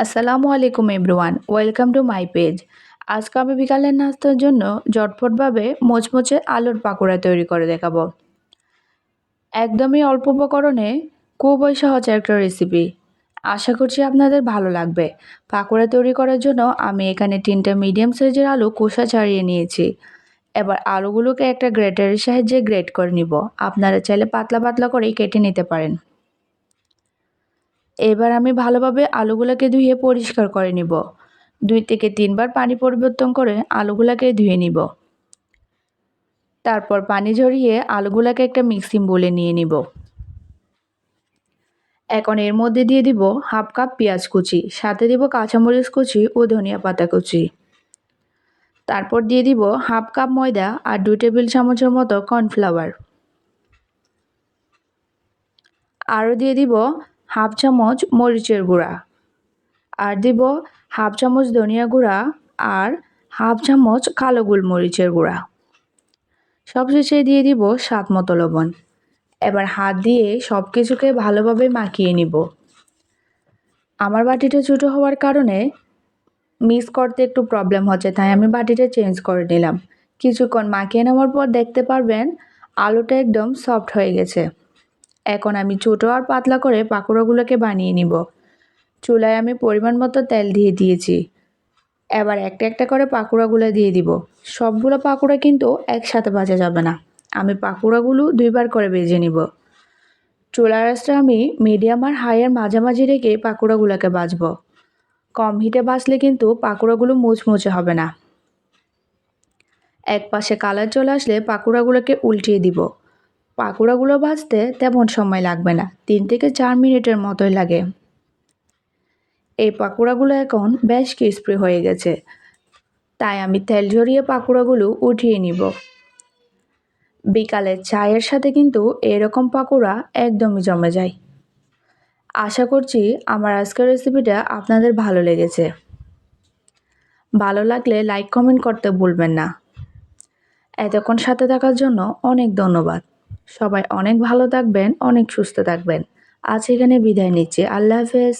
আসসালামু আলাইকুম everyone, welcome to my page. আজকে আমি বিকালের নাস্তার জন্য ঝটপটভাবে মোচমোচে আলুর পাকোড়া তৈরি করে দেখাবো। একদমই অল্প উপকরণে খুবই সহজ একটা রেসিপি। আশা করছি আপনাদের ভালো লাগবে। পাকোড়া তৈরি করার জন্য আমি এখানে 3টা মিডিয়াম সাইজের আলু খোসা ছাড়িয়ে নিয়েছি। এবার আলুগুলোকে একটা গ্রেটারের সাহায্যে গ্রেট করে নিব। আপনারা চাইলে পাতলা পাতলা করেই কেটে নিতে পারেন। এবার আমি ভালোভাবে আলুগুলোকে ধুয়ে পরিষ্কার করে নিব। 2 থেকে 3 বার পানি পরিবর্তন করে আলুগুলোকে ধুয়ে নিব। তারপর পানি ঝরিয়ে আলুগুলোকে একটা মিক্সিং বোলে নিয়ে নিব। এখন এর মধ্যে দিয়ে দিব হাফ কাপ পেঁয়াজ কুচি, সাথে দিব কাঁচামরিচ কুচি ও ধনিয়া পাতা কুচি। তারপর দিয়ে দিব হাফ কাপ ময়দা আর 2 টেবিল চামচের মতো কর্নফ্লাওয়ার। আরও দিয়ে দিব হাফ চামচ মরিচের গুঁড়া, আর দিব হাফ চামচ ধনিয়া গুঁড়া আর হাফ চামচ কালো গোলমরিচের গুঁড়া। সবশেষে দিয়ে দিব স্বাদ মতো লবণ। এবার হাত দিয়ে সব কিছুকে ভালোভাবে মাখিয়ে নিব। আমার বাটিটা ছোটো হওয়ার কারণে মিক্স করতে একটু প্রবলেম হচ্ছে, তাই আমি বাটিটা চেঞ্জ করে নিলাম। কিছুক্ষণ মাখিয়ে নেওয়ার পর দেখতে পারবেন আলুটা একদম সফট হয়ে গেছে। এখন আমি ছোটো আর পাতলা করে পাকোড়াগুলোকে বানিয়ে নিব। চুলায় আমি পরিমাণ মতো তেল দিয়ে দিয়েছি। এবার একটা একটা করে পাকোড়াগুলো দিয়ে দিব। সবগুলো পাকোড়া কিন্তু একসাথে ভাজা যাবে না, আমি পাকোড়াগুলো 2 বার করে ভেজে নিব। চুলার আঁচটা আমি মিডিয়াম আর হাইয়ের মাঝামাঝি রেখে পাকোড়াগুলোকে ভাজবো। কম হিটে ভাজলে কিন্তু পাকোড়াগুলো মুচমুচে হবে না। এক পাশে কালার চলে আসলে পাকোড়াগুলোকে উল্টিয়ে দিব। পাকোড়াগুলো ভাজতে তেমন সময় লাগবে না, 3 থেকে 4 মিনিটের মতোই লাগে। এই পাকোড়াগুলো এখন বেশ ক্রিস্পি হয়ে গেছে, তাই আমি তেল ঝরিয়ে পাকোড়াগুলো উঠিয়ে নিব। বিকালের চায়ের সাথে কিন্তু এরকম পাকোড়া একদমই জমে যায়। আশা করছি আমার আজকের রেসিপিটা আপনাদের ভালো লেগেছে। ভালো লাগলে লাইক কমেন্ট করতে ভুলবেন না। এতক্ষণ সাথে থাকার জন্য অনেক ধন্যবাদ। সবাই অনেক ভালো থাকবেন, অনেক সুস্থ থাকবেন। আজ এখানে বিদায় নিচ্ছি। আল্লাহ হাফেজ।